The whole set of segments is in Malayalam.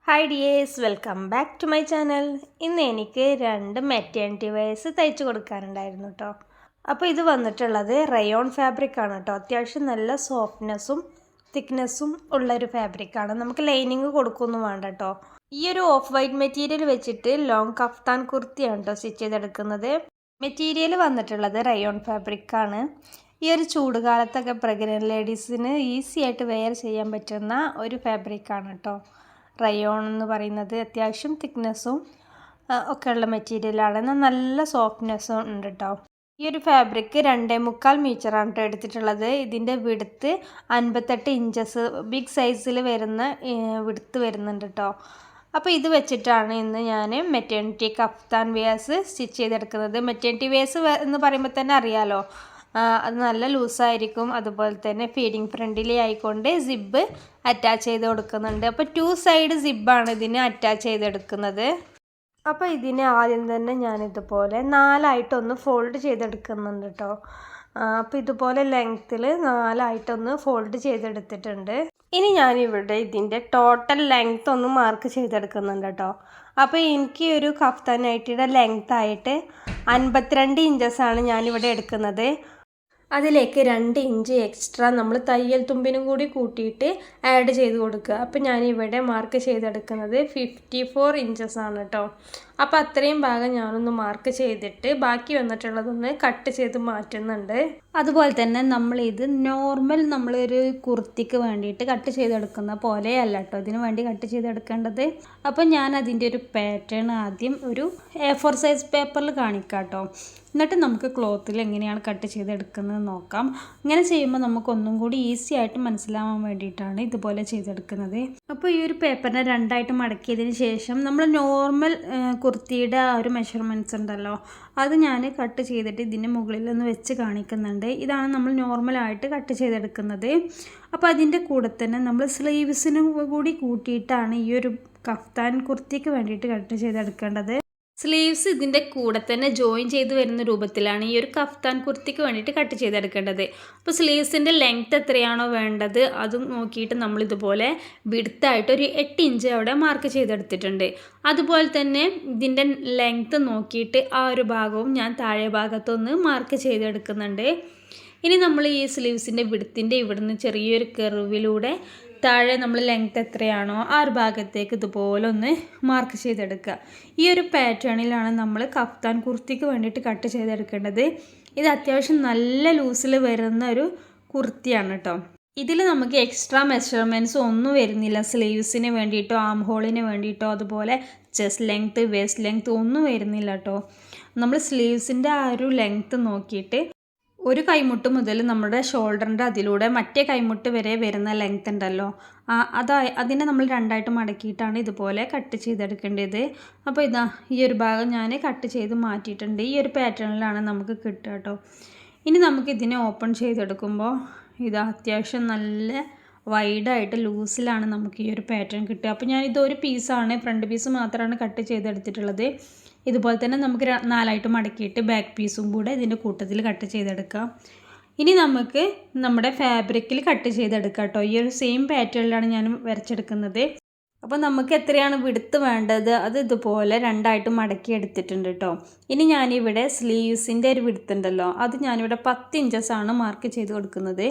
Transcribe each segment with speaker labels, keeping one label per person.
Speaker 1: Hi dears, welcome back to my channel. ഇന്ന് എനിക്ക് 2 മെറ്റേണിറ്റി വെയർസ് തയ്ച്ചു കൊടുക്കാനുണ്ടായിരുന്നു കേട്ടോ. അപ്പോൾ ഇത് വന്നിട്ടുള്ളത് റയോൺ ഫാബ്രിക്കാണ് കേട്ടോ. അത്യാവശ്യം നല്ല സോഫ്റ്റ്നെസ്സും തിക്നെസ്സും ഉള്ളൊരു ഫാബ്രിക്കാണ്. നമുക്ക് ലൈനിങ് കൊടുക്കൊന്നും വേണ്ട കേട്ടോ. ഈ ഒരു ഓഫ് വൈറ്റ് മെറ്റീരിയൽ വെച്ചിട്ട് ലോങ് കഫ്താൻ കുർത്തിയാണ് കേട്ടോ സ്റ്റിച്ച് ചെയ്തെടുക്കുന്നത്. മെറ്റീരിയൽ വന്നിട്ടുള്ളത് റയോൺ ഫാബ്രിക്കാണ്. ഈ ഒരു ചൂടുകാലത്തൊക്കെ പ്രഗ്നൻറ്റ് ലേഡീസിന് ഈസി ആയിട്ട് വെയർ ചെയ്യാൻ പറ്റുന്ന ഒരു ഫാബ്രിക്കാണ് കേട്ടോ. റയോൺ എന്ന് പറയുന്നത് അത്യാവശ്യം തിക്നെസ്സും ഒക്കെ ഉള്ള മെറ്റീരിയലാണ്. എന്നാൽ നല്ല സോഫ്റ്റ്നെസ്സും ഉണ്ട് കേട്ടോ. ഈ ഒരു ഫാബ്രിക് 2.25 മീറ്ററാണ് കേട്ടോ എടുത്തിട്ടുള്ളത്. ഇതിൻ്റെ വിഡ്ത്ത് 58 ഇഞ്ചസ് ബിഗ് സൈസിൽ വരുന്ന വിഡ്ത്ത് വരുന്നുണ്ട് കേട്ടോ. അപ്പോൾ ഇത് വെച്ചിട്ടാണ് ഇന്ന് ഞാൻ മെറ്റേണിറ്റി കഫ്താൻ വെയേഴ്സ് സ്റ്റിച്ച് ചെയ്തെടുക്കുന്നത്. മെറ്റേണിറ്റി വെയേഴ്സ് എന്ന് പറയുമ്പോൾ തന്നെ അറിയാലോ, അത് നല്ല ലൂസായിരിക്കും. അതുപോലെ തന്നെ ഫീഡിങ് ഫ്രണ്ട്ലി ആയിക്കൊണ്ട് സിബ് അറ്റാച്ച് ചെയ്ത് കൊടുക്കുന്നുണ്ട്. അപ്പോൾ 2 സൈഡ് സിബാണ് ഇതിന് അറ്റാച്ച് ചെയ്തെടുക്കുന്നത്. അപ്പോൾ ഇതിനെ ആദ്യം തന്നെ ഞാനിതുപോലെ 4ആയിട്ടൊന്ന് ഫോൾഡ് ചെയ്തെടുക്കുന്നുണ്ട് കേട്ടോ. അപ്പോൾ ഇതുപോലെ ലെങ്ത്തിൽ 4ആയിട്ടൊന്ന് ഫോൾഡ് ചെയ്തെടുത്തിട്ടുണ്ട്. ഇനി ഞാനിവിടെ ഇതിൻ്റെ ടോട്ടൽ ലെങ്ത്ത് ഒന്ന് മാർക്ക് ചെയ്തെടുക്കുന്നുണ്ട് കേട്ടോ. അപ്പോൾ എനിക്ക് ഒരു കഫ്താൻ നൈറ്റിയുടെ ലെങ്ത് ആയിട്ട് 52 ഇഞ്ചസാണ് ഞാനിവിടെ എടുക്കുന്നത്. അതിലേക്ക് 2 ഇഞ്ച് എക്സ്ട്രാ നമ്മൾ തയ്യൽ തുമ്പിനും കൂടി കൂട്ടിയിട്ട് ആഡ് ചെയ്ത് കൊടുക്കുക. അപ്പോൾ ഞാനിവിടെ മാർക്ക് ചെയ്തെടുക്കുന്നത് 54 ഇഞ്ചസാണ് കേട്ടോ. അപ്പോൾ അത്രയും ഭാഗം ഞാനൊന്ന് മാർക്ക് ചെയ്തിട്ട് ബാക്കി വന്നിട്ടുള്ളതൊന്ന് കട്ട് ചെയ്ത് മാറ്റുന്നുണ്ട്. അതുപോലെ തന്നെ നമ്മളിത് നോർമൽ നമ്മളൊരു കുർത്തിക്ക് വേണ്ടിയിട്ട് കട്ട് ചെയ്തെടുക്കുന്ന പോലെയല്ല കേട്ടോ ഇതിന് വേണ്ടി കട്ട് ചെയ്തെടുക്കേണ്ടത്. അപ്പോൾ ഞാൻ അതിൻ്റെ ഒരു പാറ്റേൺ ആദ്യം ഒരു A4 സൈസ് പേപ്പറിൽ കാണിക്കാം കേട്ടോ. എന്നിട്ട് നമുക്ക് ക്ലോത്തിൽ എങ്ങനെയാണ് കട്ട് ചെയ്തെടുക്കുന്നത് നോക്കാം. ഇങ്ങനെ ചെയ്യുമ്പോൾ നമുക്കൊന്നും കൂടി ഈസി ആയിട്ട് മനസ്സിലാവാൻ വേണ്ടിയിട്ടാണ് ഇതുപോലെ ചെയ്തെടുക്കുന്നത്. അപ്പോൾ ഈ ഒരു പേപ്പറിനെ 2ആയിട്ട് മടക്കിയതിന് ശേഷം നമ്മൾ നോർമൽ കുർത്തിയുടെ ആ ഒരു മെഷർമെൻറ്റ്സ് ഉണ്ടല്ലോ, അത് ഞാൻ കട്ട് ചെയ്തിട്ട് ഇതിൻ്റെ മുകളിലൊന്ന് വെച്ച് കാണിക്കുന്നുണ്ട്. ഇതാണ് നമ്മൾ നോർമലായിട്ട് കട്ട് ചെയ്തെടുക്കുന്നത്. അപ്പോൾ അതിൻ്റെ കൂടെ തന്നെ നമ്മൾ സ്ലീവ്സിനും കൂടി കൂട്ടിയിട്ടാണ് ഈ ഒരു കഫ്താൻ കുർത്തിക്ക് വേണ്ടിയിട്ട് കട്ട് ചെയ്തെടുക്കേണ്ടത്. സ്ലീവ്സ് ഇതിൻ്റെ കൂടെ തന്നെ ജോയിൻ ചെയ്ത് വരുന്ന രൂപത്തിലാണ് ഈ ഒരു കഫ്താൻ കുർത്തിക്ക് വേണ്ടിയിട്ട് കട്ട് ചെയ്തെടുക്കേണ്ടത്. അപ്പോൾ സ്ലീവ്സിൻ്റെ ലെങ്ത്ത് എത്രയാണോ വേണ്ടത് അതും നോക്കിയിട്ട് നമ്മളിതുപോലെ വിഡ്ത്തായിട്ട് ഒരു 8 ഇഞ്ച് അവിടെ മാർക്ക് ചെയ്തെടുത്തിട്ടുണ്ട്. അതുപോലെ തന്നെ ഇതിൻ്റെ ലെങ്ത്ത് നോക്കിയിട്ട് ആ ഒരു ഭാഗവും ഞാൻ താഴെ ഭാഗത്തൊന്ന് മാർക്ക് ചെയ്തെടുക്കുന്നുണ്ട്. ഇനി നമ്മൾ ഈ സ്ലീവ്സിൻ്റെ വിഡ്ത്തിൻ്റെ ഇവിടുന്ന് ചെറിയൊരു കർവിലൂടെ താഴെ നമ്മൾ ലെങ്ത്ത് എത്രയാണോ ആ ഒരു ഭാഗത്തേക്ക് ഇതുപോലെ ഒന്ന് മാർക്ക് ചെയ്തെടുക്കുക. ഈ ഒരു പാറ്റേണിലാണ് നമ്മൾ കഫ്താൻ കുർത്തിക്ക് വേണ്ടിയിട്ട് കട്ട് ചെയ്തെടുക്കേണ്ടത്. ഇത് അത്യാവശ്യം നല്ല ലൂസിൽ വരുന്ന ഒരു കുർത്തിയാണ് കേട്ടോ. ഇതിൽ നമുക്ക് എക്സ്ട്രാ മെഷർമെൻറ്റ്സ് ഒന്നും വരുന്നില്ല. സ്ലീവ്സിന് വേണ്ടിയിട്ടോ ആം ഹോളിന് വേണ്ടിയിട്ടോ അതുപോലെ ചെസ്റ്റ് ലെങ്ത്ത് വേസ്റ്റ് ലെങ്ത്ത് ഒന്നും വരുന്നില്ല കേട്ടോ. നമ്മൾ സ്ലീവ്സിൻ്റെ ആ ഒരു ലെങ്ത്ത് നോക്കിയിട്ട് ഒരു കൈമുട്ട് മുതൽ നമ്മുടെ ഷോൾഡറിൻ്റെ അതിലൂടെ മറ്റേ കൈമുട്ട് വരെ വരുന്ന ലെങ്ത് ഉണ്ടല്ലോ, അതിനെ നമ്മൾ 2ആയിട്ട് മടക്കിയിട്ടാണ് ഇതുപോലെ കട്ട് ചെയ്തെടുക്കേണ്ടത്. അപ്പോൾ ഇതാ ഈ ഒരു ഭാഗം ഞാൻ കട്ട് ചെയ്ത് മാറ്റിയിട്ടുണ്ട്. ഈ ഒരു പാറ്റേണിലാണ് നമുക്ക് കിട്ടുക കേട്ടോ. ഇനി നമുക്കിതിനെ ഓപ്പൺ ചെയ്തെടുക്കുമ്പോൾ ഇതാ അത്യാവശ്യം നല്ല വൈഡായിട്ട് ലൂസിലാണ് നമുക്ക് ഈ ഒരു പാറ്റേൺ കിട്ടുക. അപ്പോൾ ഞാനിതൊരു പീസാണ്, ഫ്രണ്ട് പീസ് മാത്രമാണ് കട്ട് ചെയ്തെടുത്തിട്ടുള്ളത്. ഇതുപോലെ തന്നെ നമുക്ക് 4ആയിട്ട് മടക്കിയിട്ട് ബാക്ക് പീസും കൂടെ ഇതിൻ്റെ കൂട്ടത്തിൽ കട്ട് ചെയ്തെടുക്കാം. ഇനി നമുക്ക് നമ്മുടെ ഫാബ്രിക്കിൽ കട്ട് ചെയ്തെടുക്കാം കേട്ടോ. ഈ ഒരു സെയിം പാറ്റേണിലാണ് ഞാൻ വരച്ചെടുക്കുന്നത്. അപ്പോൾ നമുക്ക് എത്രയാണ് വിഡ്ത്ത് വേണ്ടത് അത് ഇതുപോലെ 2ആയിട്ട് മടക്കി എടുത്തിട്ടുണ്ട് കേട്ടോ. ഇനി ഞാനിവിടെ സ്ലീവ്സിൻ്റെ ഒരു വിഡ്ത്ത് ഉണ്ടല്ലോ, അത് ഞാനിവിടെ 10 ഇഞ്ചസാണ് മാർക്ക് ചെയ്ത് കൊടുക്കുന്നത്.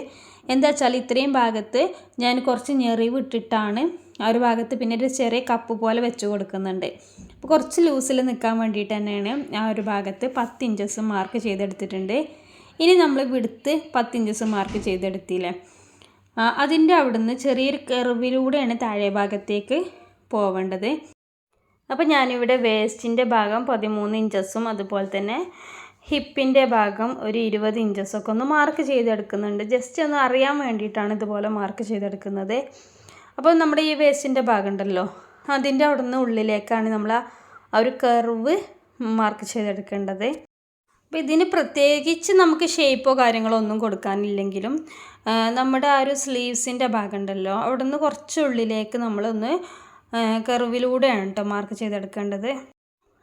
Speaker 1: എന്താ വെച്ചാൽ ഇത്രയും ഭാഗത്ത് ഞാൻ കുറച്ച് ഞെറിവ് ഇട്ടിട്ടാണ് ആ ഒരു ഭാഗത്ത് പിന്നെ ഒരു ചെറിയ കപ്പ് പോലെ വെച്ച് കൊടുക്കുന്നുണ്ട്. അപ്പോൾ കുറച്ച് ലൂസിൽ നിൽക്കാൻ വേണ്ടിയിട്ട് തന്നെയാണ് ആ ഒരു ഭാഗത്ത് 10 ഇഞ്ചസ് മാർക്ക് ചെയ്തെടുത്തിട്ടുണ്ട്. ഇനി നമ്മൾ വിഡ്ത്ത് 10 ഇഞ്ചസ് മാർക്ക് ചെയ്തെടുത്തില്ലേ, അതിൻ്റെ അവിടുന്ന് ചെറിയൊരു കർവിലൂടെയാണ് താഴെ ഭാഗത്തേക്ക് പോവേണ്ടത്. അപ്പോൾ ഞാനിവിടെ വേസ്റ്റിൻ്റെ ഭാഗം 13 ഇഞ്ചസും അതുപോലെ തന്നെ ഹിപ്പിൻ്റെ ഭാഗം ഒരു 20 ഇഞ്ചസൊക്കെ ഒന്ന് മാർക്ക് ചെയ്തെടുക്കുന്നുണ്ട്. ജസ്റ്റ് ഒന്ന് അറിയാൻ വേണ്ടിയിട്ടാണ് ഇതുപോലെ മാർക്ക് ചെയ്തെടുക്കുന്നത്. അപ്പോൾ നമ്മുടെ ഈ വേസ്റ്റിൻ്റെ ഭാഗം ഉണ്ടല്ലോ, അതിൻ്റെ അവിടുന്ന് ഉള്ളിലേക്കാണ് നമ്മൾ ആ ഒരു കർവ് മാർക്ക് ചെയ്തെടുക്കേണ്ടത്. അപ്പോൾ ഇതിന് പ്രത്യേകിച്ച് നമുക്ക് ഷേപ്പോ കാര്യങ്ങളോ ഒന്നും കൊടുക്കാനില്ലെങ്കിലും നമ്മുടെ ആ ഒരു സ്ലീവ്സിൻ്റെ ഭാഗം ഉണ്ടല്ലോ, അവിടെ നിന്ന് കുറച്ച് ഉള്ളിലേക്ക് നമ്മളൊന്ന് കർവിലൂടെയാണ് കേട്ടോ മാർക്ക് ചെയ്തെടുക്കേണ്ടത്.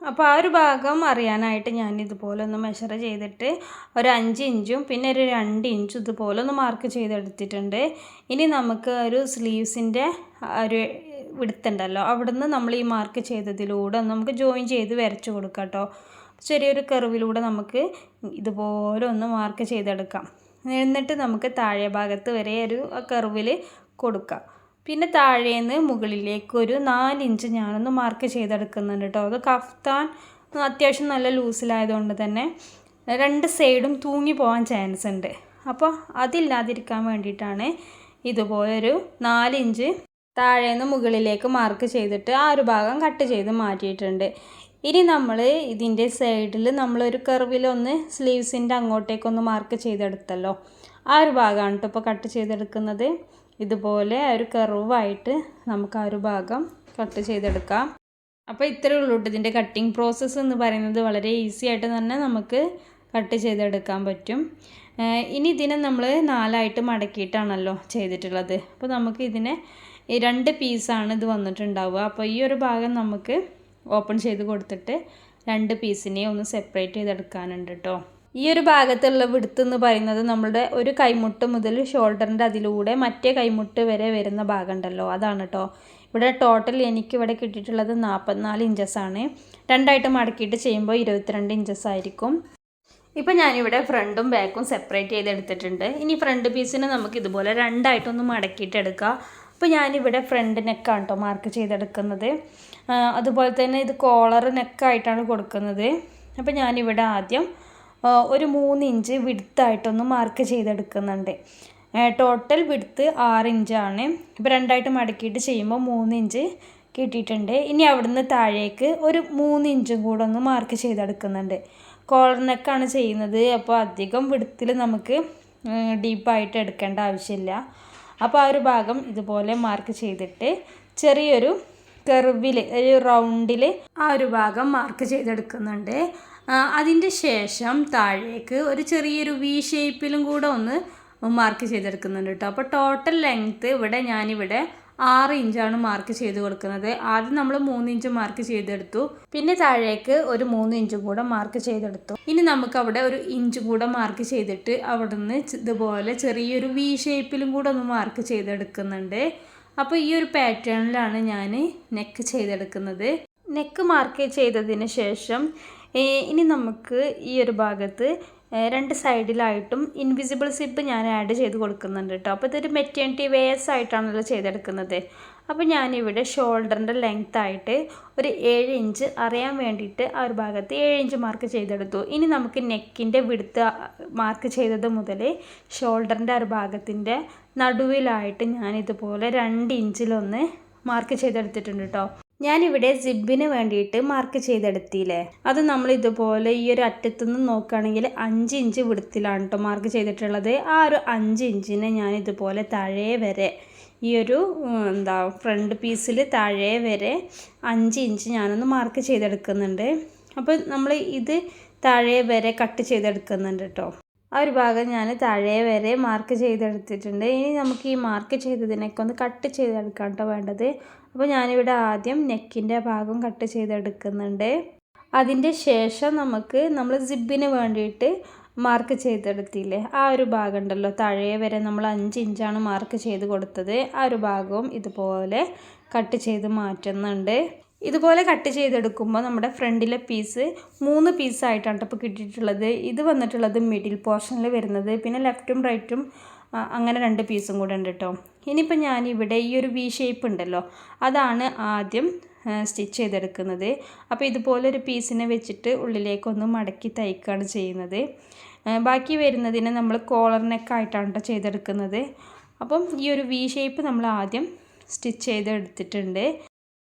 Speaker 1: അപ്പോൾ ആ ഒരു ഭാഗം അറിയാനായിട്ട് ഞാൻ ഇതുപോലെ ഒന്ന് മെഷർ ചെയ്തിട്ട് ഒരു 5 ഇഞ്ചും പിന്നെ ഒരു 2 ഇഞ്ചും ഇതുപോലെ ഒന്ന് മാർക്ക് ചെയ്തെടുത്തിട്ടുണ്ട്. ഇനി നമുക്ക് ഒരു സ്ലീവ്സിൻ്റെ ഒരു വിടുത്തുണ്ടല്ലോ, അവിടുന്ന് നമ്മൾ ഈ മാർക്ക് ചെയ്തതിലൂടെ നമുക്ക് ജോയിൻ ചെയ്ത് വരച്ച് കൊടുക്കാം കേട്ടോ. ചെറിയൊരു കർവിലൂടെ നമുക്ക് ഇതുപോലെ ഒന്ന് മാർക്ക് ചെയ്തെടുക്കാം. എന്നിട്ട് നമുക്ക് താഴെ ഭാഗത്ത് വരെ ഒരു കർവിൽ കൊടുക്കാം. പിന്നെ താഴേന്ന് മുകളിലേക്ക് ഒരു 4 ഇഞ്ച് ഞാനൊന്ന് മാർക്ക് ചെയ്തെടുക്കുന്നുണ്ട് കേട്ടോ. അത് കഫ്താൻ അത്യാവശ്യം നല്ല ലൂസിലായതുകൊണ്ട് തന്നെ 2 സൈഡും തൂങ്ങി പോകാൻ ചാൻസ് ഉണ്ട്. അപ്പോൾ അതില്ലാതിരിക്കാൻ വേണ്ടിയിട്ടാണ് ഇതുപോലൊരു 4 ഇഞ്ച് താഴേന്ന് മുകളിലേക്ക് മാർക്ക് ചെയ്തിട്ട് ആ ഒരു ഭാഗം കട്ട് ചെയ്ത് മാറ്റിയിട്ടുണ്ട്. ഇനി നമ്മൾ ഇതിൻ്റെ സൈഡിൽ നമ്മളൊരു കർവിലൊന്ന് സ്ലീവ്സിൻ്റെ അങ്ങോട്ടേക്കൊന്ന് മാർക്ക് ചെയ്തെടുത്തല്ലോ, ആ ഒരു ഭാഗമാണ് കേട്ടോ ഇപ്പോൾ കട്ട് ചെയ്തെടുക്കുന്നത്. ഇതുപോലെ ഒരു കർവായിട്ട് നമുക്ക് ആ ഒരു ഭാഗം കട്ട് ചെയ്തെടുക്കാം. അപ്പോൾ ഇത്രയേ ഉള്ളൂ കേട്ടോ. ഇതിൻ്റെ കട്ടിങ് പ്രോസസ്സ് എന്ന് പറയുന്നത് വളരെ ഈസി ആയിട്ട് തന്നെ നമുക്ക് കട്ട് ചെയ്തെടുക്കാൻ പറ്റും. ഇനി ഇതിനെ നമ്മൾ 4ആയിട്ട് മടക്കിയിട്ടാണല്ലോ ചെയ്തിട്ടുള്ളത്. അപ്പോൾ നമുക്ക് ഇതിനെ 2 പീസാണ് ഇത് വന്നിട്ടുണ്ടാവുക. അപ്പോൾ ഈ ഒരു ഭാഗം നമുക്ക് ഓപ്പൺ ചെയ്ത് കൊടുത്തിട്ട് 2 പീസിനെ ഒന്ന് സെപ്പറേറ്റ് ചെയ്തെടുക്കാനുണ്ട് കേട്ടോ. ഈ ഒരു ഭാഗത്തുള്ള വിടുത്ത് എന്ന് പറയുന്നത് നമ്മുടെ ഒരു കൈമുട്ട് മുതൽ ഷോൾഡറിൻ്റെ അതിലൂടെ മറ്റേ കൈമുട്ട് വരെ വരുന്ന ഭാഗം ഉണ്ടല്ലോ, അതാണ് കേട്ടോ. ഇവിടെ ടോട്ടൽ എനിക്കിവിടെ കിട്ടിയിട്ടുള്ളത് 44 ഇഞ്ചസാണ്. 2ആയിട്ട് മടക്കിയിട്ട് ചെയ്യുമ്പോൾ 22 ഇഞ്ചസ് ആയിരിക്കും. ഇപ്പോൾ ഞാനിവിടെ ഫ്രണ്ടും ബാക്കും സെപ്പറേറ്റ് ചെയ്തെടുത്തിട്ടുണ്ട്. ഇനി ഫ്രണ്ട് പീസിനെ നമുക്ക് ഇതുപോലെ 2ആയിട്ടൊന്ന് മടക്കിയിട്ട് എടുക്കാം. അപ്പോൾ ഞാനിവിടെ ഫ്രണ്ട് നെക്കാണ് കേട്ടോ മാർക്ക് ചെയ്തെടുക്കുന്നത്. അതുപോലെ തന്നെ ഇത് കോളർ നെക്കായിട്ടാണ് കൊടുക്കുന്നത്. അപ്പോൾ ഞാനിവിടെ ആദ്യം ഒരു 3 ഇഞ്ച് വിഡ്ത്തായിട്ടൊന്ന് മാർക്ക് ചെയ്തെടുക്കുന്നുണ്ട്. ടോട്ടൽ വിഡ്ത്ത് 6 ഇഞ്ചാണ്. ഇപ്പോൾ 2ആയിട്ട് മടക്കിയിട്ട് ചെയ്യുമ്പോൾ 3 ഇഞ്ച് കിട്ടിയിട്ടുണ്ട്. ഇനി അവിടുന്ന് താഴേക്ക് ഒരു 3 ഇഞ്ചും കൂടെ ഒന്ന് മാർക്ക് ചെയ്തെടുക്കുന്നുണ്ട്. കോളർ നെക്കാണ് ചെയ്യുന്നത്. അപ്പോൾ അധികം വിഡ്ത്തിൽ നമുക്ക് ഡീപ്പായിട്ട് എടുക്കേണ്ട ആവശ്യമില്ല. അപ്പോൾ ആ ഒരു ഭാഗം ഇതുപോലെ മാർക്ക് ചെയ്തിട്ട് ചെറിയൊരു കർവിൽ ഒരു റൗണ്ടിൽ ആ ഒരു ഭാഗം മാർക്ക് ചെയ്തെടുക്കുന്നുണ്ട്. അതിൻ്റെ ശേഷം താഴേക്ക് ഒരു ചെറിയൊരു വി ഷേപ്പിലും കൂടെ ഒന്ന് മാർക്ക് ചെയ്തെടുക്കുന്നുണ്ട് കേട്ടോ. അപ്പോൾ ടോട്ടൽ ലെങ്ത്ത് ഞാനിവിടെ 6 ഇഞ്ചാണ് മാർക്ക് ചെയ്ത് കൊടുക്കുന്നത്. ആദ്യം നമ്മൾ 3 ഇഞ്ച് മാർക്ക് ചെയ്തെടുത്തു, പിന്നെ താഴേക്ക് ഒരു 3 ഇഞ്ചും കൂടെ മാർക്ക് ചെയ്തെടുത്തു. ഇനി നമുക്കവിടെ ഒരു ഇഞ്ച് കൂടെ മാർക്ക് ചെയ്തിട്ട് അവിടുന്ന് ഇതുപോലെ ചെറിയൊരു വി ഷേപ്പിലും കൂടെ ഒന്ന് മാർക്ക് ചെയ്തെടുക്കുന്നുണ്ട്. അപ്പോൾ ഈ ഒരു പാറ്റേണിലാണ് ഞാൻ നെക്ക് ചെയ്തെടുക്കുന്നത്. നെക്ക് മാർക്ക് ചെയ്തതിന് ശേഷം ഇനി നമുക്ക് ഈ ഒരു ഭാഗത്ത് 2 സൈഡിലായിട്ടും ഇൻവിസിബിൾ സിബ് ഞാൻ ആഡ് ചെയ്ത് കൊടുക്കുന്നുണ്ട് കേട്ടോ. അപ്പോൾ ഇതൊരു മെറ്റേണിറ്റി വെയേഴ്സ് ആയിട്ടാണല്ലോ ചെയ്തെടുക്കുന്നത്. അപ്പോൾ ഞാനിവിടെ ഷോൾഡറിൻ്റെ ലെങ്ത് ആയിട്ട് ഒരു 7 ഇഞ്ച് അറിയാൻ വേണ്ടിയിട്ട് ആ ഒരു ഭാഗത്ത് 7 ഇഞ്ച് മാർക്ക് ചെയ്തെടുത്തു. ഇനി നമുക്ക് നെക്കിൻ്റെ വിടുത്ത് മാർക്ക് ചെയ്തത് മുതൽ ഷോൾഡറിൻ്റെ ആ ഒരു ഭാഗത്തിൻ്റെ നടുവിലായിട്ട് ഞാനിതുപോലെ 2 ഇഞ്ചിലൊന്ന് മാർക്ക് ചെയ്തെടുത്തിട്ടുണ്ട് കേട്ടോ. ഞാനിവിടെ സിബിന് വേണ്ടിയിട്ട് മാർക്ക് ചെയ്തെടുത്തില്ലേ, അത് നമ്മൾ ഇതുപോലെ ഈ ഒരു അറ്റത്തുനിന്ന് നോക്കുകയാണെങ്കിൽ 5 ഇഞ്ച് വിടുത്തിലാണ് കേട്ടോ മാർക്ക് ചെയ്തിട്ടുള്ളത്. ആ ഒരു 5 ഇഞ്ചിനെ ഞാനിതുപോലെ താഴെ വരെ ഈ ഒരു ഫ്രണ്ട് പീസിൽ താഴെ വരെ 5 ഇഞ്ച് ഞാനൊന്ന് മാർക്ക് ചെയ്തെടുക്കുന്നുണ്ട്. അപ്പോൾ നമ്മൾ ഇത് താഴെ വരെ കട്ട് ചെയ്തെടുക്കുന്നുണ്ട് കേട്ടോ. ആ ഒരു ഭാഗം ഞാൻ താഴെ വരെ മാർക്ക് ചെയ്തെടുത്തിട്ടുണ്ട്. ഇനി നമുക്ക് ഈ മാർക്ക് ചെയ്തതിനൊക്കെ ഒന്ന് കട്ട് ചെയ്തെടുക്കാം കേട്ടോ വേണ്ടത്. അപ്പോൾ ഞാനിവിടെ ആദ്യം നെക്കിൻ്റെ ഭാഗം കട്ട് ചെയ്തെടുക്കുന്നുണ്ട്. അതിൻ്റെ ശേഷം നമ്മൾ സിബിന് വേണ്ടിയിട്ട് മാർക്ക് ചെയ്തെടുത്തില്ലേ, ആ ഒരു ഭാഗം ഉണ്ടല്ലോ താഴെ വരെ നമ്മൾ 5 ഇഞ്ചാണ് മാർക്ക് ചെയ്ത് കൊടുത്തത്. ആ ഒരു ഭാഗവും ഇതുപോലെ കട്ട് ചെയ്ത് മാറ്റുന്നുണ്ട്. ഇതുപോലെ കട്ട് ചെയ്തെടുക്കുമ്പോൾ നമ്മുടെ ഫ്രണ്ടിലെ പീസ് 3 പീസായിട്ടാണ് ഇപ്പോൾ കിട്ടിയിട്ടുള്ളത്. ഇത് വന്നിട്ടുള്ളത് മിഡിൽ പോർഷനിൽ വരുന്നത്, പിന്നെ ലെഫ്റ്റും റൈറ്റും അങ്ങനെ 2 പീസും കൂടെ ഉണ്ട് കേട്ടോ. ഇനിയിപ്പോൾ ഞാനിവിടെ ഈ ഒരു വി ഷേപ്പ് ഉണ്ടല്ലോ, അതാണ് ആദ്യം സ്റ്റിച്ച് ചെയ്തെടുക്കുന്നത്. അപ്പോൾ ഇതുപോലെ ഒരു പീസിനെ വെച്ചിട്ട് ഉള്ളിലേക്കൊന്ന് മടക്കി തയ്ക്കുകയാണ് ചെയ്യുന്നത്. ബാക്കി വരുന്നതിനെ നമ്മൾ കോളർ നെക്കായിട്ടാണ് കേട്ടോ ചെയ്തെടുക്കുന്നത്. അപ്പം ഈ ഒരു വി ഷേപ്പ് നമ്മൾ ആദ്യം സ്റ്റിച്ച് ചെയ്തെടുത്തിട്ടുണ്ട്.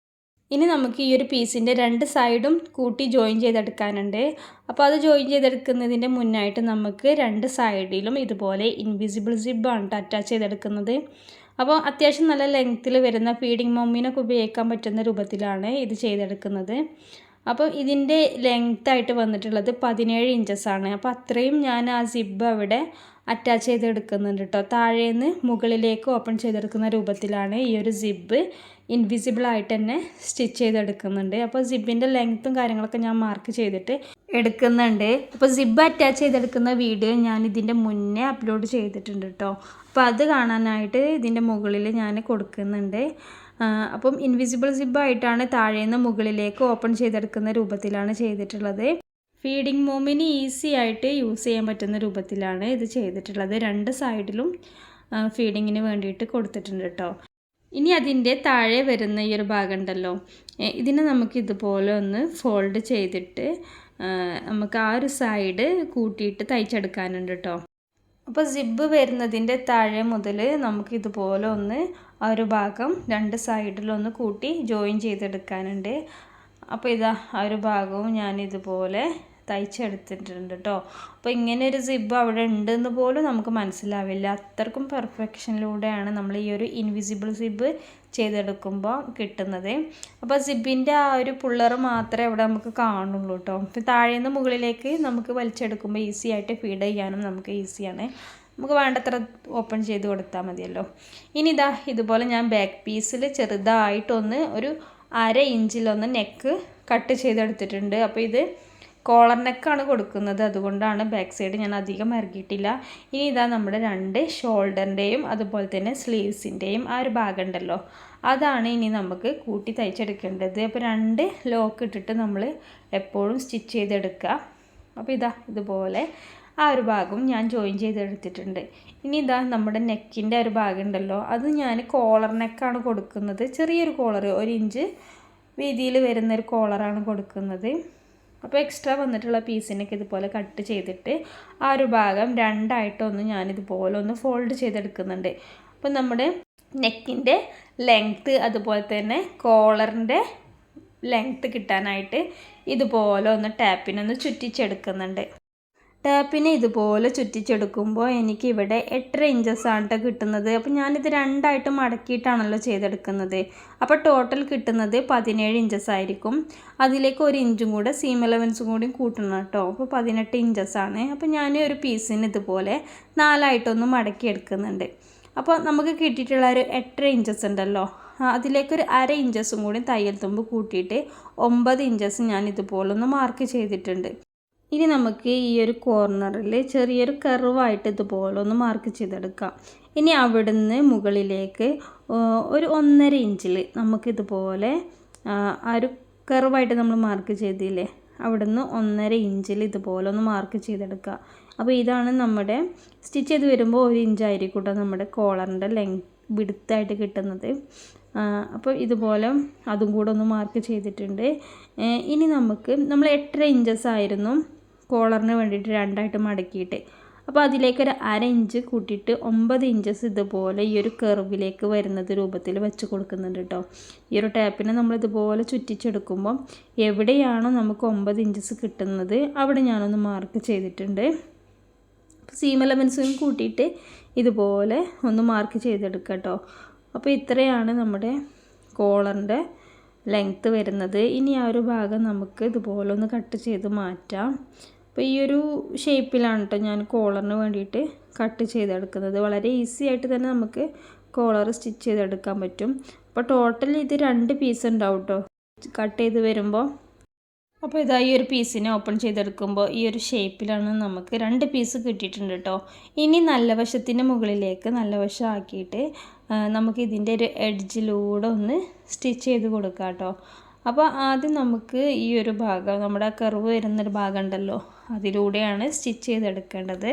Speaker 1: ഇനി നമുക്ക് ഈ ഒരു പീസിൻ്റെ 2 സൈഡും കൂട്ടി ജോയിൻ ചെയ്തെടുക്കാനുണ്ട്. അപ്പോൾ അത് ജോയിൻ ചെയ്തെടുക്കുന്നതിൻ്റെ മുന്നായിട്ട് നമുക്ക് 2 സൈഡിലും ഇതുപോലെ ഇൻവിസിബിൾ സിബാണ് അറ്റാച്ച് ചെയ്തെടുക്കുന്നത്. അപ്പോൾ അത്യാവശ്യം നല്ല ലെങ്ത്തിൽ വരുന്ന ഫീഡിങ് മമ്മിനൊക്കെ ഉപയോഗിക്കാൻ പറ്റുന്ന രൂപത്തിലാണ് ഇത് ചെയ്തെടുക്കുന്നത്. അപ്പോൾ ഇതിൻ്റെ ലെങ്ത്തായിട്ട് വന്നിട്ടുള്ളത് 17 ഇഞ്ചസാണ്. അപ്പോൾ അത്രയും ഞാൻ ആ സിബ് അവിടെ അറ്റാച്ച് ചെയ്തെടുക്കുന്നുണ്ട് കേട്ടോ. താഴേന്ന് മുകളിലേക്ക് ഓപ്പൺ ചെയ്തെടുക്കുന്ന രൂപത്തിലാണ് ഈ ഒരു സിബ് ഇൻവിസിബിളായിട്ട് തന്നെ സ്റ്റിച്ച് ചെയ്തെടുക്കുന്നുണ്ട്. അപ്പോൾ സിബിൻ്റെ ലെങ്ത്തും കാര്യങ്ങളൊക്കെ ഞാൻ മാർക്ക് ചെയ്തിട്ട് എടുക്കുന്നുണ്ട്. അപ്പോൾ സിബ് അറ്റാച്ച് ചെയ്തെടുക്കുന്ന വീഡിയോ ഞാൻ ഇതിൻ്റെ മുന്നേ അപ്ലോഡ് ചെയ്തിട്ടുണ്ട് കേട്ടോ. അപ്പോൾ അത് കാണാനായിട്ട് ഇതിൻ്റെ മുകളിൽ ഞാൻ കൊടുക്കുന്നുണ്ട്. അപ്പം ഇൻവിസിബിൾ സിബായിട്ടാണ് താഴേന്ന് മുകളിലേക്ക് ഓപ്പൺ ചെയ്തെടുക്കുന്ന രൂപത്തിലാണ് ചെയ്തിട്ടുള്ളത്. ഫീഡിങ് മോമിന് ഈസി ആയിട്ട് യൂസ് ചെയ്യാൻ പറ്റുന്ന രൂപത്തിലാണ് ഇത് ചെയ്തിട്ടുള്ളത്. രണ്ട് സൈഡിലും ഫീഡിങ്ങിന് വേണ്ടിയിട്ട് കൊടുത്തിട്ടുണ്ട് കേട്ടോ. ഇനി അതിൻ്റെ താഴെ വരുന്ന ഈ ഒരു ഭാഗം ഉണ്ടല്ലോ, ഇതിനെ നമുക്ക് ഇതുപോലെ ഒന്ന് ഫോൾഡ് ചെയ്തിട്ട് നമുക്ക് ആ ഒരു സൈഡ് കൂട്ടിയിട്ട് തയ്ച്ചെടുക്കാനുണ്ട് കേട്ടോ. അപ്പോൾ സിബ് വരുന്നതിൻ്റെ താഴെ മുതൽ നമുക്ക് ഇതുപോലെ ഒന്ന് ആ ഒരു ഭാഗം രണ്ട് സൈഡിലൊന്ന് കൂട്ടി ജോയിൻ ചെയ്തെടുക്കാനുണ്ട്. അപ്പോൾ ഇതാ ആ ഒരു ഭാഗവും ഞാൻ ഇതുപോലെ തയ്ച്ചെടുത്തിട്ടുണ്ട് കേട്ടോ. അപ്പോൾ ഇങ്ങനെ ഒരു സിബ് അവിടെ ഉണ്ടെന്ന് പോലും നമുക്ക് മനസ്സിലാവില്ല. അത്രക്കും പെർഫെക്ഷനിലൂടെയാണ് നമ്മൾ ഈ ഒരു ഇൻവിസിബിൾ സിബ് ചെയ്തെടുക്കുമ്പോൾ കിട്ടുന്നത്. അപ്പോൾ സിബിൻ്റെ ആ ഒരു പുള്ളർ മാത്രമേ ഇവിടെ നമുക്ക് കാണുള്ളൂ കേട്ടോ. അപ്പോൾ താഴേന്ന് മുകളിലേക്ക് നമുക്ക് വലിച്ചെടുക്കുമ്പോൾ ഈസി ആയിട്ട് ഫീഡ് ചെയ്യാനും നമുക്ക് ഈസിയാണ്. നമുക്ക് വേണ്ടത്ര ഓപ്പൺ ചെയ്ത് കൊടുത്താൽ മതിയല്ലോ. ഇനി ഇതാ ഇതുപോലെ ഞാൻ ബാക്ക് പീസിൽ ചെറുതായിട്ടൊന്ന് ഒരു 1/2 ഇഞ്ചിലൊന്ന് നെക്ക് കട്ട് ചെയ്തെടുത്തിട്ടുണ്ട്. അപ്പോൾ ഇത് കോളർ നെക്കാണ് കൊടുക്കുന്നത്, അതുകൊണ്ടാണ് ബാക്ക് സൈഡ് ഞാൻ അധികം ഇറക്കിയിട്ടില്ല. ഇനി ഇതാ നമ്മുടെ 2 ഷോൾഡറിൻ്റെയും അതുപോലെ തന്നെ സ്ലീവ്സിൻ്റെയും ആ ഒരു ഭാഗം ഉണ്ടല്ലോ, അതാണ് ഇനി നമുക്ക് കൂട്ടി തയ്ച്ചെടുക്കേണ്ടത്. അപ്പോൾ 2 ലോക്ക് ഇട്ടിട്ട് നമ്മൾ എപ്പോഴും സ്റ്റിച്ച് ചെയ്തെടുക്കുക. അപ്പോൾ ഇതാ ഇതുപോലെ ആ ഒരു ഭാഗം ഞാൻ ജോയിൻ ചെയ്തെടുത്തിട്ടുണ്ട്. ഇനി ഇതാ നമ്മുടെ നെക്കിൻ്റെ ഒരു ഭാഗം ഉണ്ടല്ലോ, അത് ഞാൻ കോളർ നെക്കാണ് കൊടുക്കുന്നത്. ചെറിയൊരു കോളർ 1 ഇഞ്ച് വീതിയിൽ വരുന്നൊരു കോളറാണ് കൊടുക്കുന്നത്. അപ്പോൾ എക്സ്ട്രാ വന്നിട്ടുള്ള പീസിനൊക്കെ ഇതുപോലെ കട്ട് ചെയ്തിട്ട് ആ ഒരു ഭാഗം 2ആയിട്ടൊന്ന് ഞാനിതുപോലെ ഒന്ന് ഫോൾഡ് ചെയ്തെടുക്കുന്നുണ്ട്. അപ്പോൾ നമ്മുടെ നെക്കിൻ്റെ ലെങ്ത്ത് അതുപോലെ തന്നെ കോളറിൻ്റെ ലെങ്ത്ത് കിട്ടാനായിട്ട് ഇതുപോലെ ഒന്ന് ടാപ്പിനൊന്ന് ചുറ്റിച്ചെടുക്കുന്നുണ്ട്. ടാപ്പിനെ ഇതുപോലെ ചുറ്റിച്ചെടുക്കുമ്പോൾ എനിക്കിവിടെ 8.5 ഇഞ്ചസാണ് കിട്ടുന്നത്. അപ്പോൾ ഞാനിത് 2ആയിട്ട് മടക്കിയിട്ടാണല്ലോ ചെയ്തെടുക്കുന്നത്. അപ്പോൾ ടോട്ടൽ കിട്ടുന്നത് 17 ഇഞ്ചസായിരിക്കും. അതിലേക്ക് 1 ഇഞ്ചും കൂടെ സീം അലവൻസും കൂടി കൂട്ടണം കേട്ടോ. അപ്പോൾ 18 ഇഞ്ചസാണ്. അപ്പോൾ ഞാൻ ഒരു പീസിന് ഇതുപോലെ 4ആയിട്ടൊന്ന് മടക്കി എടുക്കുന്നുണ്ട്. അപ്പോൾ നമുക്ക് കിട്ടിയിട്ടുള്ള ഒരു 8.5 ഇഞ്ചസ് ഉണ്ടല്ലോ, അതിലേക്കൊരു 1/2 ഇഞ്ചസും കൂടി തയ്യൽ തുമ്പ് കൂട്ടിയിട്ട് 9 ഇഞ്ചസ് ഞാൻ ഇതുപോലെ ഒന്ന് മാർക്ക് ചെയ്തിട്ടുണ്ട്. ഇനി നമുക്ക് ഈ ഒരു കോർണറിൽ ചെറിയൊരു കർവായിട്ട് ഇതുപോലെ ഒന്ന് മാർക്ക് ചെയ്തെടുക്കാം. ഇനി അവിടുന്ന് മുകളിലേക്ക് ഒരു 1.5 ഇഞ്ചിൽ നമുക്കിതുപോലെ ആ ഒരു കർവായിട്ട് നമ്മൾ മാർക്ക് ചെയ്തില്ലേ, അവിടുന്ന് 1.5 ഇഞ്ചിൽ ഇതുപോലെ ഒന്ന് മാർക്ക് ചെയ്തെടുക്കുക. അപ്പോൾ ഇതാണ് നമ്മുടെ സ്റ്റിച്ച് ചെയ്ത് വരുമ്പോൾ 1 ഇഞ്ചായിരിക്കും കേട്ടോ നമ്മുടെ കോളറിൻ്റെ വിടുത്തായിട്ട് കിട്ടുന്നത്. അപ്പോൾ ഇതുപോലെ അതും കൂടെ ഒന്ന് മാർക്ക് ചെയ്തിട്ടുണ്ട്. ഇനി നമ്മൾ 8.5 ഇഞ്ചസായിരുന്നു കോളറിന് വേണ്ടിയിട്ട് 2ആയിട്ട് മടക്കിയിട്ട്, അപ്പോൾ അതിലേക്കൊരു 1/2 ഇഞ്ച് കൂട്ടിയിട്ട് 9 ഇഞ്ചസ് ഇതുപോലെ ഈ ഒരു കർവിലേക്ക് വരുന്നത് രൂപത്തിൽ വെച്ച് കൊടുക്കുന്നുണ്ട് കേട്ടോ. ഈ ഒരു ടാപ്പിനെ നമ്മളിതുപോലെ ചുറ്റിച്ചെടുക്കുമ്പോൾ എവിടെയാണോ നമുക്ക് 9 ഇഞ്ചസ് കിട്ടുന്നത് അവിടെ ഞാനൊന്ന് മാർക്ക് ചെയ്തിട്ടുണ്ട്. സീം എലമെൻസും കൂട്ടിയിട്ട് ഇതുപോലെ ഒന്ന് മാർക്ക് ചെയ്തെടുക്കുക കേട്ടോ. അപ്പോൾ ഇത്രയാണ് നമ്മുടെ കോളറിൻ്റെ ലെങ്ത്ത് വരുന്നത്. ഇനി ആ ഒരു ഭാഗം നമുക്ക് ഇതുപോലെ ഒന്ന് കട്ട് ചെയ്ത് മാറ്റാം. അപ്പോൾ ഈ ഒരു ഷേപ്പിലാണ് കേട്ടോ ഞാൻ കോളറിന് വേണ്ടിയിട്ട് കട്ട് ചെയ്തെടുക്കുന്നത്. വളരെ ഈസി ആയിട്ട് തന്നെ നമുക്ക് കോളർ സ്റ്റിച്ച് ചെയ്തെടുക്കാൻ പറ്റും. അപ്പോൾ ടോട്ടൽ ഇത് 2 പീസ് ഉണ്ടാവും കേട്ടോ കട്ട് ചെയ്ത് വരുമ്പോൾ. അപ്പോൾ ഇതാ ഈ ഒരു പീസിനെ ഓപ്പൺ ചെയ്തെടുക്കുമ്പോൾ ഈ ഒരു ഷേപ്പിലാണ് നമുക്ക് 2 പീസ് കിട്ടിയിട്ടുണ്ട് കേട്ടോ. ഇനി നല്ല വശത്തിൻ്റെ മുകളിലേക്ക് നല്ല വശം ആക്കിയിട്ട് നമുക്ക് ഇതിൻ്റെ ഒരു എഡ്ജിലൂടെ ഒന്ന് സ്റ്റിച്ച് ചെയ്ത് കൊടുക്കാം കേട്ടോ. അപ്പോൾ ആദ്യം നമുക്ക് ഈ ഒരു ഭാഗം നമ്മുടെ കർവ് വരുന്നൊരു ഭാഗം ഉണ്ടല്ലോ, അതിലൂടെയാണ് സ്റ്റിച്ച് ചെയ്തെടുക്കേണ്ടത്.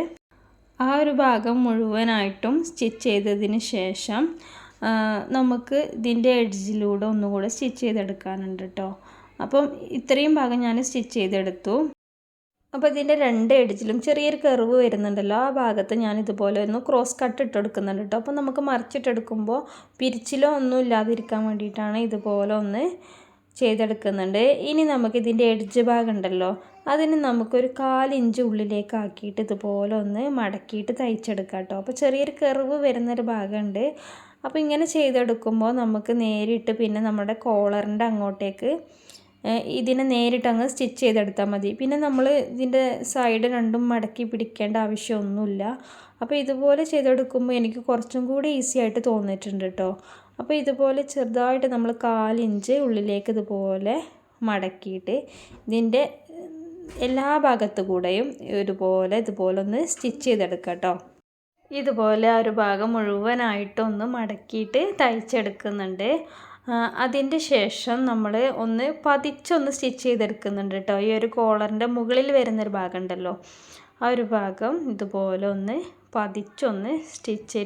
Speaker 1: ആ ഒരു ഭാഗം മുഴുവനായിട്ടും സ്റ്റിച്ച് ചെയ്തതിന് ശേഷം നമുക്ക് ഇതിൻ്റെ എഡ്ജിലൂടെ ഒന്നുകൂടെ സ്റ്റിച്ച് ചെയ്തെടുക്കാനുണ്ട് കേട്ടോ. അപ്പം ഇത്രയും ഭാഗം ഞാൻ സ്റ്റിച്ച് ചെയ്തെടുത്തു. അപ്പോൾ ഇതിൻ്റെ 2 എഡ്ജിലും ചെറിയൊരു കർവ് വരുന്നുണ്ടല്ലോ, ആ ഭാഗത്ത് ഞാൻ ഇതുപോലെ ഒന്ന് ക്രോസ് കട്ട് ഇട്ടെടുക്കുന്നുണ്ട് കേട്ടോ. അപ്പോൾ നമുക്ക് മറിച്ചിട്ടെടുക്കുമ്പോൾ പിരിച്ചിലോ ഒന്നും ഇല്ലാതിരിക്കാൻ വേണ്ടിയിട്ടാണ് ഇതുപോലെ ഒന്ന് ചെയ്തെടുക്കുന്നുണ്ട്. ഇനി നമുക്ക് ഇതിൻ്റെ എഡ്ജ് ഭാഗം ഉണ്ടല്ലോ, അതിന് നമുക്കൊരു 1/4 ഇഞ്ച് ഉള്ളിലേക്ക് ആക്കിയിട്ട് ഇതുപോലെ ഒന്ന് മടക്കിയിട്ട് തയ്ച്ചെടുക്കാം കേട്ടോ. അപ്പോൾ ചെറിയൊരു കർവ് വരുന്നൊരു ഭാഗമുണ്ട്. അപ്പോൾ ഇങ്ങനെ ചെയ്തെടുക്കുമ്പോൾ നമുക്ക് നേരിട്ട് പിന്നെ നമ്മുടെ കോളറിൻ്റെ അങ്ങോട്ടേക്ക് ഇതിനെ നേരിട്ട് അങ്ങ് സ്റ്റിച്ച് ചെയ്തെടുത്താൽ മതി. പിന്നെ നമ്മൾ ഇതിൻ്റെ സൈഡ് രണ്ടും മടക്കി പിടിക്കേണ്ട ആവശ്യമൊന്നുമില്ല. അപ്പോൾ ഇതുപോലെ ചെയ്തെടുക്കുമ്പോൾ എനിക്ക് കുറച്ചും കൂടി ഈസി ആയിട്ട് തോന്നിയിട്ടുണ്ട് കേട്ടോ. അപ്പോൾ ഇതുപോലെ ചെറുതായിട്ട് നമ്മൾ 1/4 ഇഞ്ച് ഉള്ളിലേക്ക് ഇതുപോലെ മടക്കിയിട്ട് ഇതിൻ്റെ എല്ലാ ഭാഗത്തു കൂടെയും ഇതുപോലെ ഒന്ന് സ്റ്റിച്ച് ചെയ്തെടുക്കുക കേട്ടോ. ഇതുപോലെ ഒരു ഭാഗം മുഴുവനായിട്ടൊന്ന് മടക്കിയിട്ട് തയ്ച്ചെടുക്കുന്നുണ്ട്. അതിൻ്റെ ശേഷം നമ്മൾ ഒന്ന് പതിച്ചൊന്ന് സ്റ്റിച്ച് ചെയ്തെടുക്കുന്നുണ്ട് കേട്ടോ. ഈ ഒരു കോളറിൻ്റെ മുകളിൽ വരുന്നൊരു ഭാഗം ഉണ്ടല്ലോ, ആ ഒരു ഭാഗം ഇതുപോലെ ഒന്ന് പതിച്ചൊന്ന് സ്റ്റിച്ച്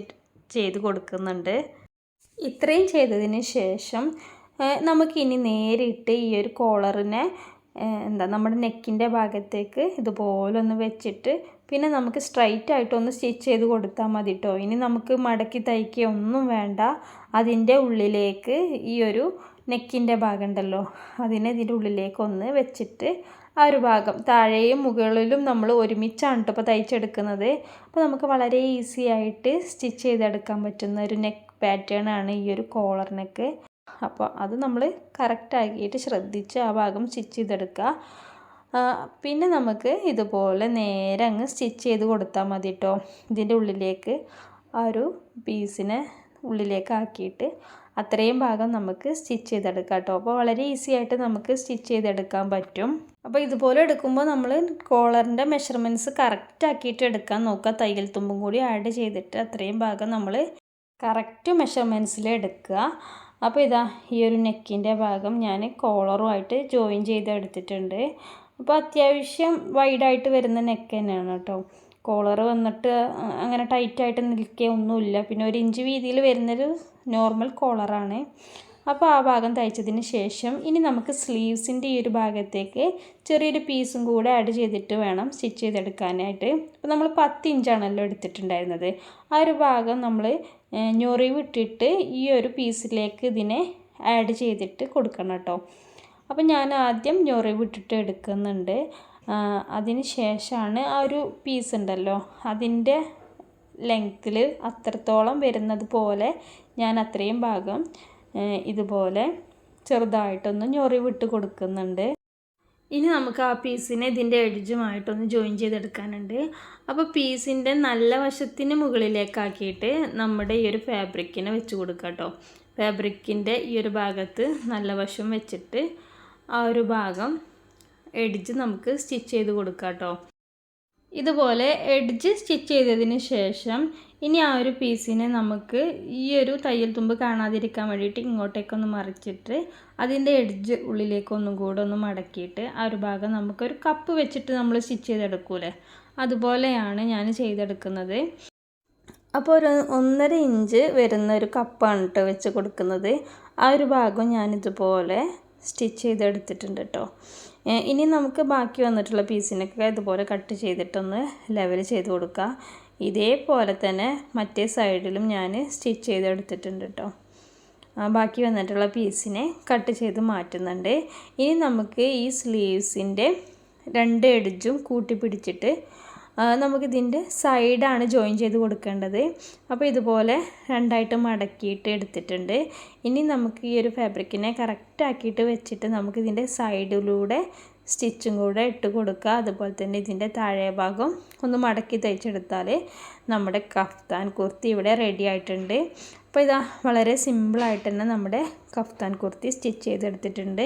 Speaker 1: ചെയ്ത് കൊടുക്കുന്നുണ്ട്. ഇത്രയും ചെയ്തതിന് ശേഷം നമുക്കിനി നേരിട്ട് ഈ ഒരു കോളറിനെ നമ്മുടെ നെക്കിൻ്റെ ഭാഗത്തേക്ക് ഇതുപോലെ ഒന്ന് വെച്ചിട്ട് പിന്നെ നമുക്ക് സ്ട്രൈറ്റ് ആയിട്ടൊന്ന് സ്റ്റിച്ച് ചെയ്ത് കൊടുത്താൽ മതി കേട്ടോ. ഇനി നമുക്ക് മടക്കി തയ്ക്കുകയൊന്നും വേണ്ട. അതിൻ്റെ ഉള്ളിലേക്ക് ഈ ഒരു നെക്കിൻ്റെ ഭാഗം ഉണ്ടല്ലോ, അതിനെ ഇതിൻ്റെ ഉള്ളിലേക്കൊന്ന് വെച്ചിട്ട് ആ ഒരു ഭാഗം താഴെയും മുകളിലും നമ്മൾ ഒരുമിച്ചാണ് കേട്ടോ ഇപ്പോൾ തയ്ച്ചെടുക്കുന്നത്. അപ്പോൾ നമുക്ക് വളരെ ഈസി ആയിട്ട് സ്റ്റിച്ച് ചെയ്തെടുക്കാൻ പറ്റുന്ന ഒരു നെക്ക് പാറ്റേൺ ആണ് ഈ ഒരു കോളർ നെക്ക്. അപ്പോൾ അത് നമ്മൾ കറക്റ്റാക്കിയിട്ട് ശ്രദ്ധിച്ച് ആ ഭാഗം സ്റ്റിച്ച് ചെയ്തെടുക്കുക. പിന്നെ നമുക്ക് ഇതുപോലെ നേരെ അങ്ങ് സ്റ്റിച്ച് ചെയ്ത് കൊടുത്താൽ മതി കേട്ടോ. ഇതിൻ്റെ ഉള്ളിലേക്ക് ആ ഒരു പീസിനെ ഉള്ളിലേക്ക് ആക്കിയിട്ട് അത്രയും ഭാഗം നമുക്ക് സ്റ്റിച്ച് ചെയ്തെടുക്കാം കേട്ടോ. അപ്പോൾ വളരെ ഈസി ആയിട്ട് നമുക്ക് സ്റ്റിച്ച് ചെയ്തെടുക്കാൻ പറ്റും. അപ്പോൾ ഇതുപോലെ എടുക്കുമ്പോൾ നമ്മൾ കോളറിൻ്റെ മെഷർമെൻറ്റ്സ് കറക്റ്റ് ആക്കിയിട്ട് എടുക്കാൻ നോക്കുക. തയ്യൽ തുമ്പും കൂടി ആഡ് ചെയ്തിട്ട് അത്രയും ഭാഗം നമ്മൾ കറക്റ്റ് മെഷർമെൻറ്റ്സിൽ എടുക്കുക. അപ്പോൾ ഇതാ ഈ ഒരു നെക്കിൻ്റെ ഭാഗം ഞാൻ കോളറുമായിട്ട് ജോയിൻ ചെയ്ത് എടുത്തിട്ടുണ്ട്. അപ്പോൾ അത്യാവശ്യം വൈഡായിട്ട് വരുന്ന നെക്ക് തന്നെയാണ് കേട്ടോ. കോളർ വന്നിട്ട് അങ്ങനെ ടൈറ്റായിട്ട് നിൽക്കുകയൊന്നുമില്ല. പിന്നെ 1 ഇഞ്ച് വീതിയിൽ വരുന്നൊരു നോർമൽ കോളറാണ്. അപ്പോൾ ആ ഭാഗം തയ്ച്ചതിന് ശേഷം ഇനി നമുക്ക് സ്ലീവ്സിൻ്റെ ഈ ഒരു ഭാഗത്തേക്ക് ചെറിയൊരു പീസും കൂടെ ആഡ് ചെയ്തിട്ട് വേണം സ്റ്റിച്ച് ചെയ്തെടുക്കാനായിട്ട്. അപ്പോൾ നമ്മൾ 10 ഇഞ്ചാണല്ലോ എടുത്തിട്ടുണ്ടായിരുന്നത്. ആ ഒരു ഭാഗം നമ്മൾ ഞൊറിവ് ഇട്ടിട്ട് ഈ ഒരു പീസിലേക്ക് ഇതിനെ ആഡ് ചെയ്തിട്ട് കൊടുക്കണം കേട്ടോ. അപ്പോൾ ഞാൻ ആദ്യം ഞൊറിവ് ഇട്ടിട്ട് എടുക്കുന്നുണ്ട്. അതിന് ശേഷമാണ് ആ ഒരു പീസ് ഉണ്ടല്ലോ അതിൻ്റെ ലെങ്ത്തിൽ അത്രത്തോളം വരുന്നത് പോലെ ഞാൻ അത്രയും ഭാഗം ഇതുപോലെ ചെറുതായിട്ടൊന്ന് ഞൊറിവിട്ട് കൊടുക്കുന്നുണ്ട്. ഇനി നമുക്ക് ആ പീസിനെ ഇതിൻ്റെ എഡ്ജുമായിട്ടൊന്ന് ജോയിൻ ചെയ്തെടുക്കാനുണ്ട്. അപ്പോൾ പീസിൻ്റെ നല്ല വശത്തിന് മുകളിലേക്കാക്കിയിട്ട് നമ്മുടെ ഈ ഒരു ഫാബ്രിക്കിനെ വെച്ച് കൊടുക്കുക കേട്ടോ. ഫാബ്രിക്കിൻ്റെ ഈ ഒരു ഭാഗത്ത് നല്ല വശം വെച്ചിട്ട് ആ ഒരു ഭാഗം എഡ്ജ് നമുക്ക് സ്റ്റിച്ച് ചെയ്ത് കൊടുക്കാം കേട്ടോ. ഇതുപോലെ എഡ്ജ് സ്റ്റിച്ച് ചെയ്തതിന് ശേഷം ഇനി ആ ഒരു പീസിനെ നമുക്ക് ഈ ഒരു തയ്യൽ തുമ്പ് കാണാതിരിക്കാൻ വേണ്ടിയിട്ട് ഇങ്ങോട്ടേക്കൊന്ന് മറിച്ചിട്ട് അതിൻ്റെ എഡ്ജ് ഉള്ളിലേക്കൊന്നും കൂടെ ഒന്ന് മടക്കിയിട്ട് ആ ഒരു ഭാഗം നമുക്കൊരു കപ്പ് വെച്ചിട്ട് നമ്മൾ സ്റ്റിച്ച് ചെയ്തെടുക്കൂലേ, അതുപോലെയാണ് ഞാൻ ചെയ്തെടുക്കുന്നത്. അപ്പോൾ ഒരു 1.5 ഇഞ്ച് വരുന്ന ഒരു കപ്പാണ് കേട്ടോ വെച്ച് കൊടുക്കുന്നത്. ആ ഒരു ഭാഗം ഞാനിതുപോലെ സ്റ്റിച്ച് ചെയ്തെടുത്തിട്ടുണ്ട് കേട്ടോ. ഇനി നമുക്ക് ബാക്കി വന്നിട്ടുള്ള പീസിനൊക്കെ ഇതുപോലെ കട്ട് ചെയ്തിട്ടൊന്ന് ലെവൽ ചെയ്ത് കൊടുക്കുക. ഇതേപോലെ തന്നെ മറ്റേ സൈഡിലും ഞാൻ സ്റ്റിച്ച് ചെയ്തെടുത്തിട്ടുണ്ട് കേട്ടോ. ബാക്കി വന്നിട്ടുള്ള പീസിനെ കട്ട് ചെയ്ത് മാറ്റുന്നുണ്ട്. ഇനി നമുക്ക് ഈ സ്ലീവ്സിൻ്റെ 2 എഡ്ജും കൂട്ടി പിടിച്ചിട്ട് നമുക്കിതിൻ്റെ സൈഡാണ് ജോയിൻ ചെയ്ത് കൊടുക്കേണ്ടത്. അപ്പോൾ ഇതുപോലെ 2ആയിട്ട് മടക്കിയിട്ട് എടുത്തിട്ടുണ്ട്. ഇനി നമുക്ക് ഈ ഒരു ഫാബ്രിക്കിനെ കറക്റ്റ് ആക്കിയിട്ട് വെച്ചിട്ട് നമുക്കിതിൻ്റെ സൈഡിലൂടെ സ്റ്റിച്ചും കൂടെ ഇട്ട് കൊടുക്കുക. അതുപോലെ തന്നെ ഇതിൻ്റെ താഴെ ഭാഗം ഒന്ന് മടക്കി തയ്ച്ചെടുത്താൽ നമ്മുടെ കഫ്താൻ കുർത്തി ഇവിടെ റെഡി ആയിട്ടുണ്ട്. അപ്പോൾ ഇതാ വളരെ സിമ്പിളായിട്ട് തന്നെ നമ്മുടെ കഫ്താൻ കുർത്തി സ്റ്റിച്ച് ചെയ്തെടുത്തിട്ടുണ്ട്.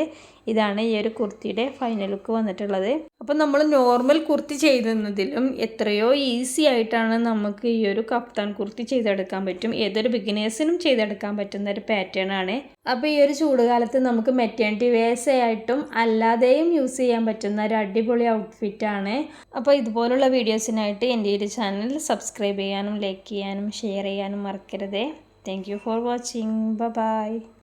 Speaker 1: ഇതാണ് ഈ ഒരു കുർത്തിയുടെ ഫൈനൽ ലുക്ക് വന്നിട്ടുള്ളത്. അപ്പോൾ നമ്മൾ നോർമൽ കുർത്തി ചെയ്യുന്നതിലും എത്രയോ ഈസി ആയിട്ടാണ് നമുക്ക് ഈ ഒരു കഫ്താൻ കുർത്തി ചെയ്തെടുക്കാൻ പറ്റും. ഏതൊരു ബിഗിനേഴ്സിനും ചെയ്തെടുക്കാൻ പറ്റുന്ന ഒരു പാറ്റേൺ ആണ്. അപ്പോൾ ഈ ഒരു ചൂടുകാലത്ത് നമുക്ക് മെറ്റേണിറ്റി വെയർസ് ആയിട്ടും അല്ലാതെയും യൂസ് ചെയ്യാൻ പറ്റുന്ന ഒരു അടിപൊളി ഔട്ട്ഫിറ്റാണ്. അപ്പോൾ ഇതുപോലുള്ള വീഡിയോസിനായിട്ട് എൻ്റെ ഈ ഒരു ചാനൽ സബ്സ്ക്രൈബ് ചെയ്യാനും ലൈക്ക് ചെയ്യാനും ഷെയർ ചെയ്യാനും മറക്കരുതേ. Thank you for watching. Bye bye.